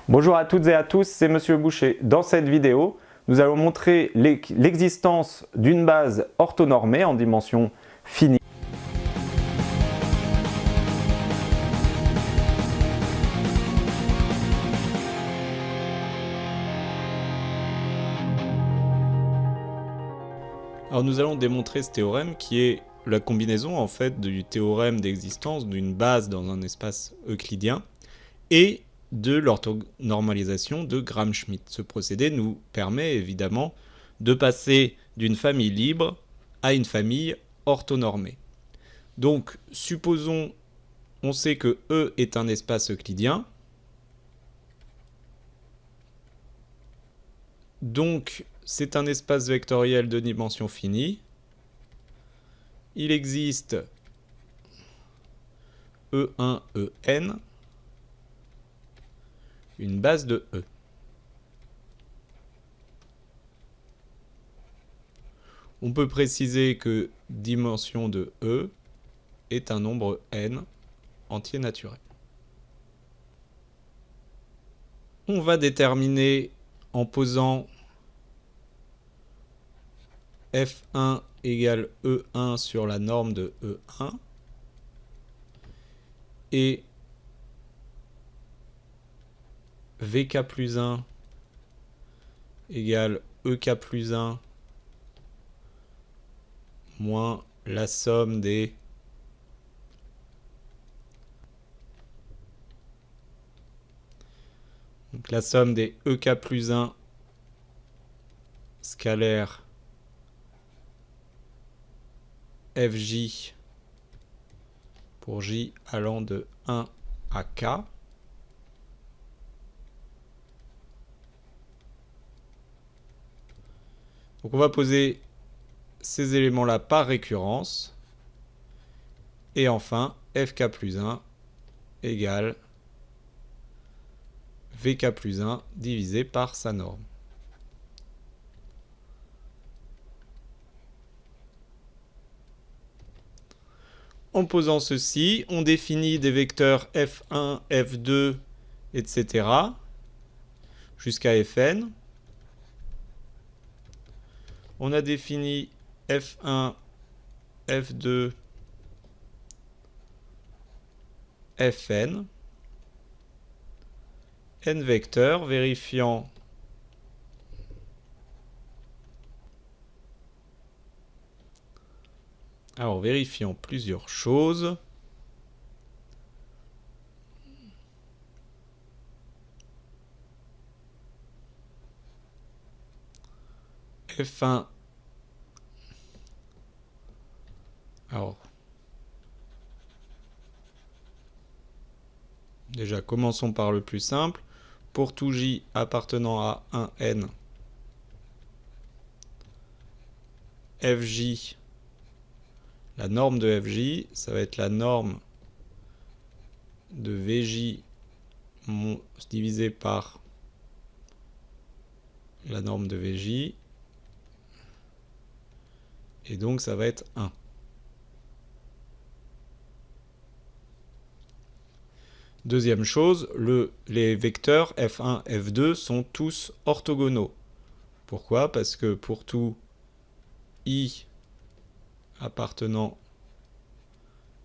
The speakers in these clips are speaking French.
Bonjour à toutes et à tous, c'est Monsieur Boucher. Dans cette vidéo, nous allons montrer l'existence d'une base orthonormée en dimension finie. Alors nous allons démontrer ce théorème qui est la combinaison en fait du théorème d'existence d'une base dans un espace euclidien et de l'orthonormalisation de Gram-Schmidt. Ce procédé nous permet évidemment de passer d'une famille libre à une famille orthonormée. Donc supposons, on sait que E est un espace euclidien. Donc c'est un espace vectoriel de dimension finie. Il existe E1, En, une base de E. On peut préciser que dimension de E est un nombre n entier naturel. On va déterminer en posant F1 égale E1 sur la norme de E1 et VK plus 1 égale EK plus 1 moins la somme des donc la somme des EK plus 1 scalaire FJ pour J allant de 1 à K. Donc on va poser ces éléments-là par récurrence. Et enfin, FK plus 1 égale VK plus 1 divisé par sa norme. En posant ceci, on définit des vecteurs F1, F2, etc. jusqu'à Fn. On a défini F1, F2, Fn. N vecteurs vérifiant plusieurs choses. F1. Alors, déjà, commençons par le plus simple. Pour tout J appartenant à un N, Fj, la norme de Fj, ça va être la norme de Vj divisé par la norme de Vj. Et donc ça va être 1. Deuxième chose, les vecteurs F1, F2 sont tous orthogonaux. Pourquoi? Parce que pour tout I appartenant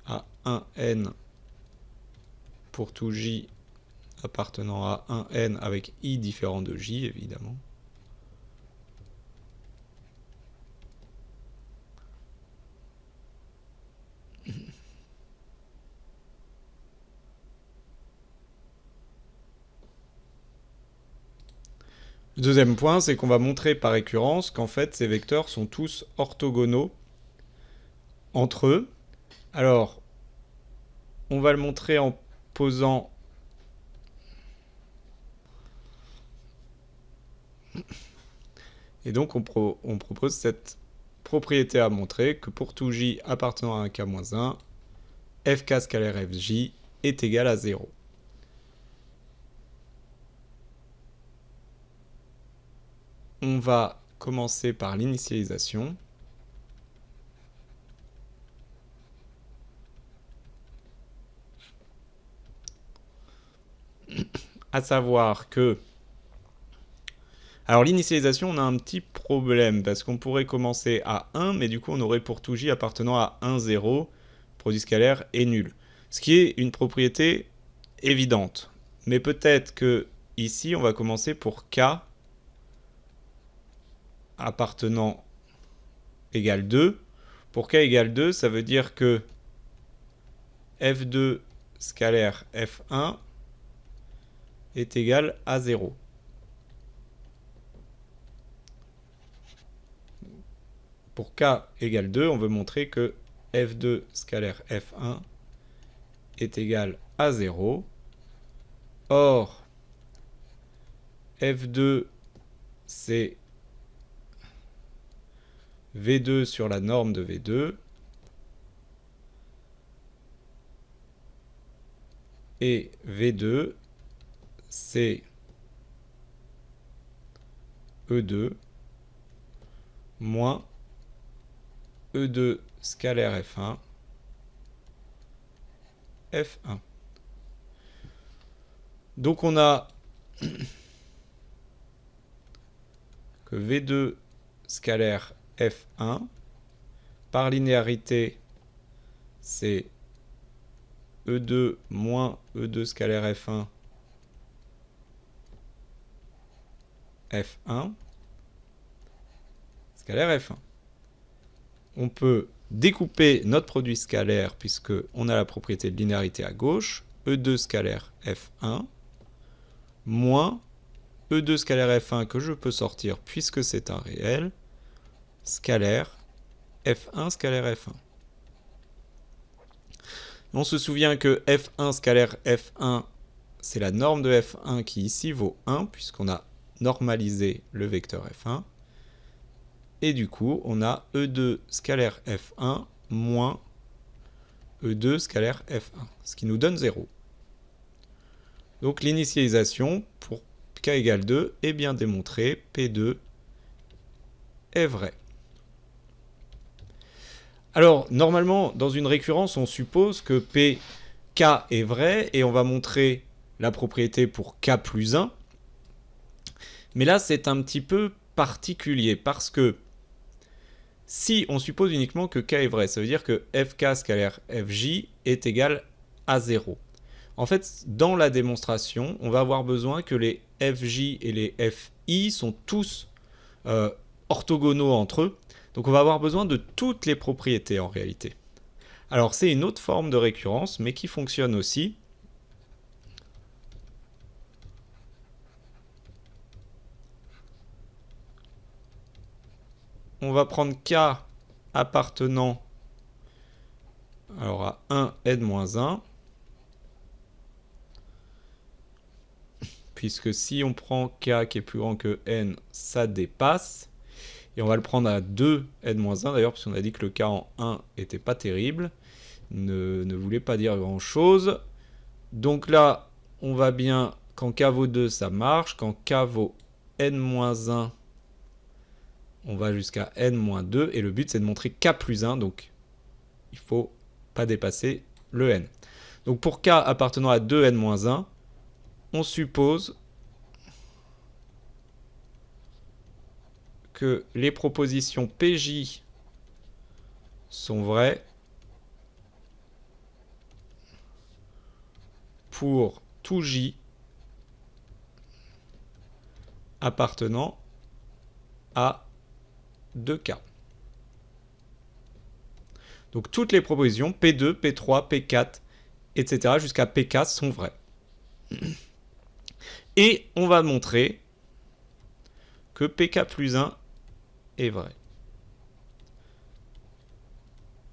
à un N, pour tout J appartenant à un N avec I différent de J, évidemment, le deuxième point, c'est qu'on va montrer par récurrence qu'en fait, ces vecteurs sont tous orthogonaux entre eux. Alors, on va le montrer en posant et donc on propose cette propriété à montrer que pour tout J appartenant à un K-1, Fk scalaire Fj est égal à 0. On va commencer par l'initialisation. à savoir que... Alors l'initialisation, on a un petit problème, parce qu'on pourrait commencer à 1, mais du coup on aurait pour tout j appartenant à 1, 0, produit scalaire est nul. Ce qui est une propriété évidente. Mais peut-être que ici, on va commencer pour k appartenant égale 2. Pour k égale 2, ça veut dire que f2 scalaire f1 est égal à 0. Pour k égale 2, on veut montrer que f2 scalaire f1 est égal à 0. Or, f2, c'est v2 sur la norme de v2. Et v2, c'est e2 moins e2 scalaire f1, f1. Donc on a que v2 scalaire f1, par linéarité, c'est e2 moins e2 scalaire f1, f1, scalaire f1. On peut découper notre produit scalaire puisque on a la propriété de linéarité à gauche, e2 scalaire f1 moins e2 scalaire f1 que je peux sortir puisque c'est un réel, scalaire f1 scalaire f1. On se souvient que f1 scalaire f1, c'est la norme de f1 qui ici vaut 1 puisqu'on a normalisé le vecteur f1. Et du coup, on a e2 scalaire f1 moins e2 scalaire f1, ce qui nous donne 0. Donc l'initialisation pour k égale 2 est bien démontrée, P2 est vrai. Alors, normalement, dans une récurrence, on suppose que Pk est vrai, et on va montrer la propriété pour k plus 1. Mais là, c'est un petit peu particulier, parce que si on suppose uniquement que k est vrai, ça veut dire que fk scalaire fj est égal à 0. En fait, dans la démonstration, on va avoir besoin que les fj et les fi sont tous orthogonaux entre eux. Donc on va avoir besoin de toutes les propriétés en réalité. Alors c'est une autre forme de récurrence, mais qui fonctionne aussi. On va prendre k appartenant alors à 1 n-1, puisque si on prend k qui est plus grand que n, ça dépasse. Et on va le prendre à 2 n-1 d'ailleurs, parce qu'on a dit que le k en 1 n'était pas terrible, ne voulait pas dire grand chose. Donc là, on va bien, quand k vaut 2, ça marche. Quand k vaut n-1, on va jusqu'à n-2. Et le but, c'est de montrer k plus 1, donc il ne faut pas dépasser le n. Donc pour k appartenant à 2 n-1, on suppose que les propositions PJ sont vraies pour tout J appartenant à 2K. Donc toutes les propositions P2, P3, P4, etc. jusqu'à Pk sont vraies. Et on va montrer que Pk plus 1 est vrai.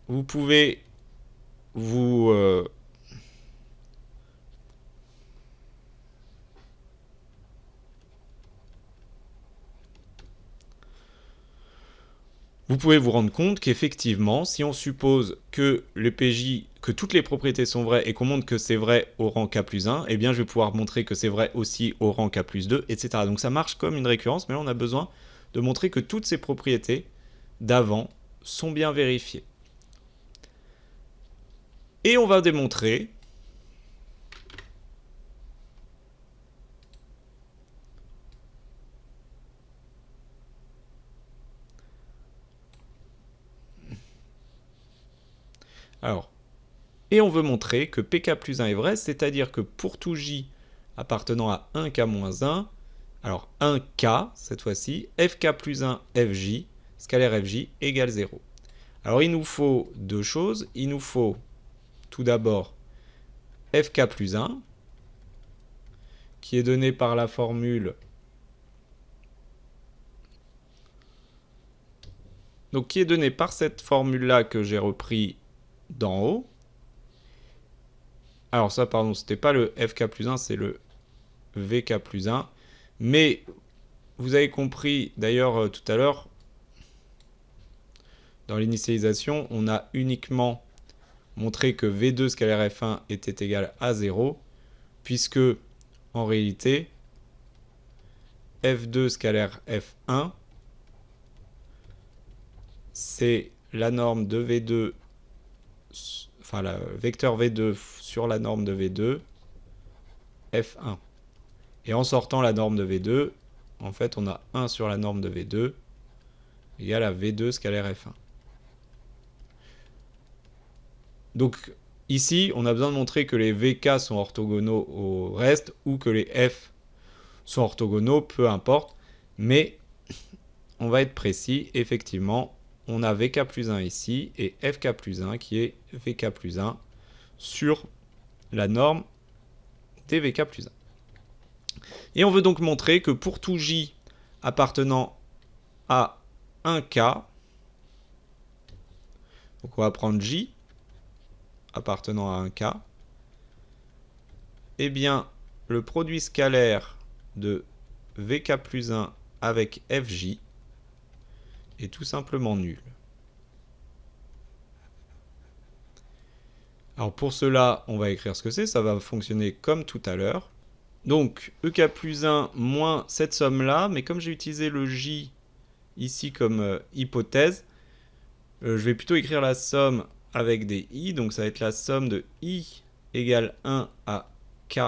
Vous pouvez vous rendre compte qu'effectivement, si on suppose que le PJ, que toutes les propriétés sont vraies et qu'on montre que c'est vrai au rang k plus 1, eh bien je vais pouvoir montrer que c'est vrai aussi au rang k plus 2, etc. Donc ça marche comme une récurrence, mais là on a besoin de montrer que toutes ces propriétés d'avant sont bien vérifiées. Et on va démontrer Alors, et on veut montrer que pk plus 1 est vrai, c'est-à-dire que pour tout j appartenant à 1k moins 1, alors 1k cette fois-ci, fk plus 1 fj, scalaire fj égale 0. Alors il nous faut deux choses. Il nous faut tout d'abord fk plus 1, qui est donné par la formule. Donc qui est donné par cette formule-là que j'ai repris d'en haut. Alors ça, pardon, c'était pas le fk plus 1, c'est le vk plus 1. Mais vous avez compris, d'ailleurs, tout à l'heure, dans l'initialisation, on a uniquement montré que v2 scalaire f1 était égal à 0, puisque, en réalité, f2 scalaire f1, c'est la norme de v2, enfin le vecteur v2 sur la norme de v2, f1. Et en sortant la norme de v2, en fait, on a 1 sur la norme de v2 égale à v2 scalaire f1. Donc ici, on a besoin de montrer que les vk sont orthogonaux au reste ou que les f sont orthogonaux, peu importe. Mais on va être précis, effectivement, on a vk plus 1 ici et fk plus 1 qui est vk plus 1 sur la norme des vk plus 1. Et on veut donc montrer que pour tout j appartenant à 1k, donc on va prendre j appartenant à 1k, eh bien, le produit scalaire de vk plus 1 avec fj est tout simplement nul. Alors pour cela, on va écrire ce que c'est, ça va fonctionner comme tout à l'heure. Donc, ek plus 1 moins cette somme-là, mais comme j'ai utilisé le j ici comme hypothèse, je vais plutôt écrire la somme avec des i, donc ça va être la somme de i égale 1 à k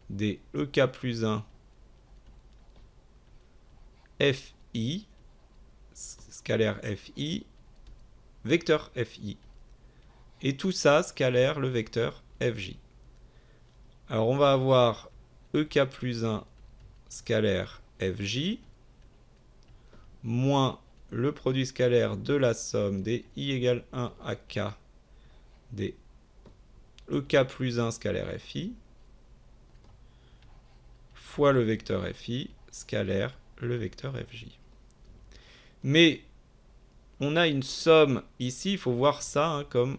des ek plus 1 fi, scalaire fi, vecteur fi, et tout ça scalaire le vecteur fj. Alors on va avoir ek plus 1 scalaire fj moins le produit scalaire de la somme des i égale 1 à k des ek plus 1 scalaire fi fois le vecteur fi scalaire le vecteur fj. Mais on a une somme ici, il faut voir ça hein, comme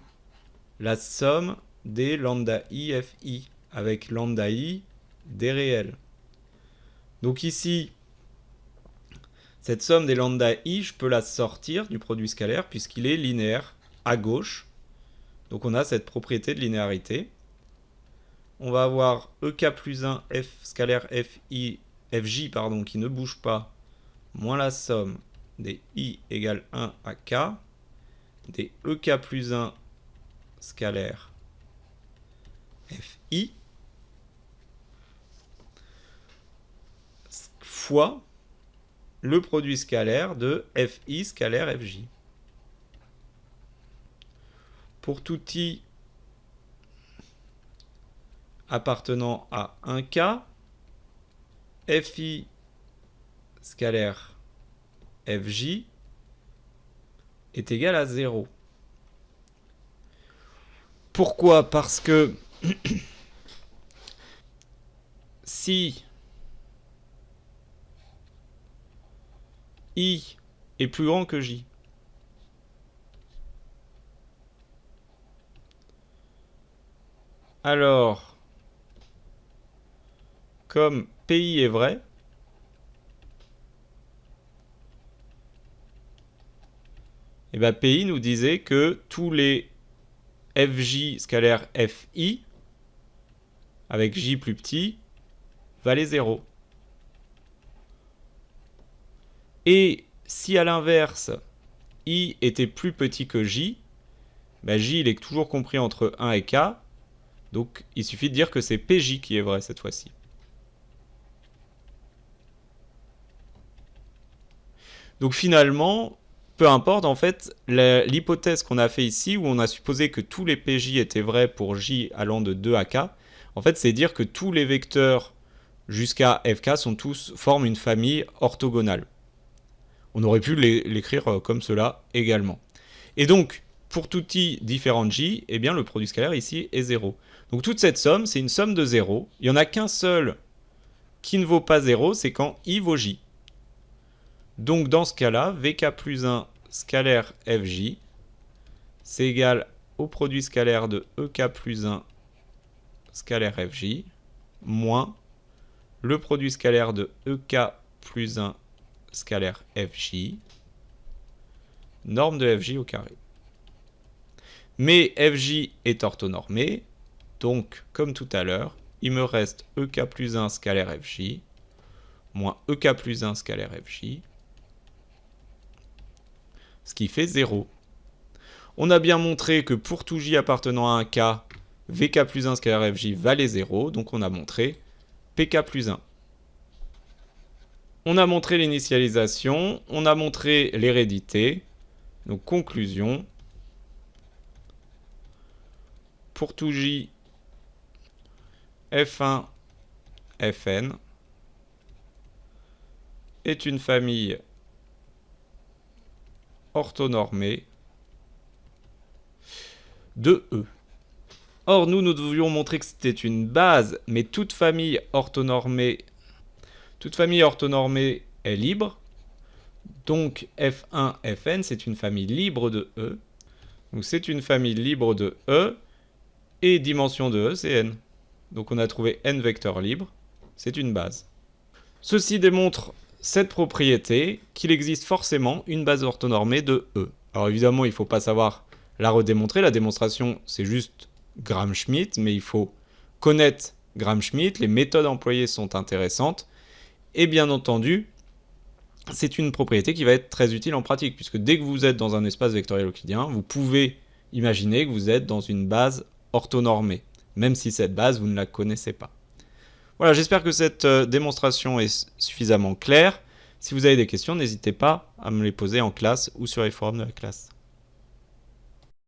la somme des lambda i fi avec lambda i des réels. Donc ici, cette somme des lambda i, je peux la sortir du produit scalaire puisqu'il est linéaire à gauche. Donc on a cette propriété de linéarité. On va avoir ek plus 1 f scalaire fi, fj pardon, qui ne bouge pas, moins la somme des i égale 1 à k, des ek plus 1 scalaire fi, fois le produit scalaire de fi scalaire fj. Pour tout i appartenant à 1k, fi scalaire fj est égal à 0. Pourquoi? Parce que si i est plus grand que j, alors, comme pi est vrai, et bien pi nous disait que tous les fj scalaire fi, avec j plus petit, valaient 0. Et si à l'inverse, i était plus petit que j, ben j il est toujours compris entre 1 et k, donc il suffit de dire que c'est pj qui est vrai cette fois-ci. Donc finalement, peu importe, en fait, l'hypothèse qu'on a fait ici, où on a supposé que tous les PJ étaient vrais pour J allant de 2 à K, en fait, c'est dire que tous les vecteurs jusqu'à FK forment une famille orthogonale. On aurait pu l'écrire comme cela également. Et donc, pour tout i différent de J, eh bien, le produit scalaire ici est 0. Donc toute cette somme, c'est une somme de 0. Il n'y en a qu'un seul qui ne vaut pas 0, c'est quand i vaut J. Donc dans ce cas-là, Vk plus 1 scalaire Fj, c'est égal au produit scalaire de Ek plus 1 scalaire Fj, moins le produit scalaire de Ek plus 1 scalaire Fj, norme de Fj au carré. Mais Fj est orthonormé, donc comme tout à l'heure, il me reste Ek plus 1 scalaire Fj, moins Ek plus 1 scalaire Fj, ce qui fait 0. On a bien montré que pour tout j appartenant à un k, Vk plus 1 scalaire Fj valait 0, donc on a montré Pk plus 1. On a montré l'initialisation, on a montré l'hérédité, donc conclusion. Pour tout j, F1, Fn est une famille orthonormée de E. Or, nous devions montrer que c'était une base, mais toute famille orthonormée est libre. Donc, F1, Fn, c'est une famille libre de E. Donc, c'est une famille libre de E, et dimension de E, c'est n. Donc, on a trouvé n vecteurs libres, c'est une base. Ceci démontre cette propriété qu'il existe forcément une base orthonormée de E. Alors évidemment, il ne faut pas savoir la redémontrer. La démonstration, c'est juste Gram-Schmidt, mais il faut connaître Gram-Schmidt. Les méthodes employées sont intéressantes. Et bien entendu, c'est une propriété qui va être très utile en pratique, puisque dès que vous êtes dans un espace vectoriel euclidien, vous pouvez imaginer que vous êtes dans une base orthonormée, même si cette base, vous ne la connaissez pas. Voilà, j'espère que cette démonstration est suffisamment claire. Si vous avez des questions, n'hésitez pas à me les poser en classe ou sur les forums de la classe.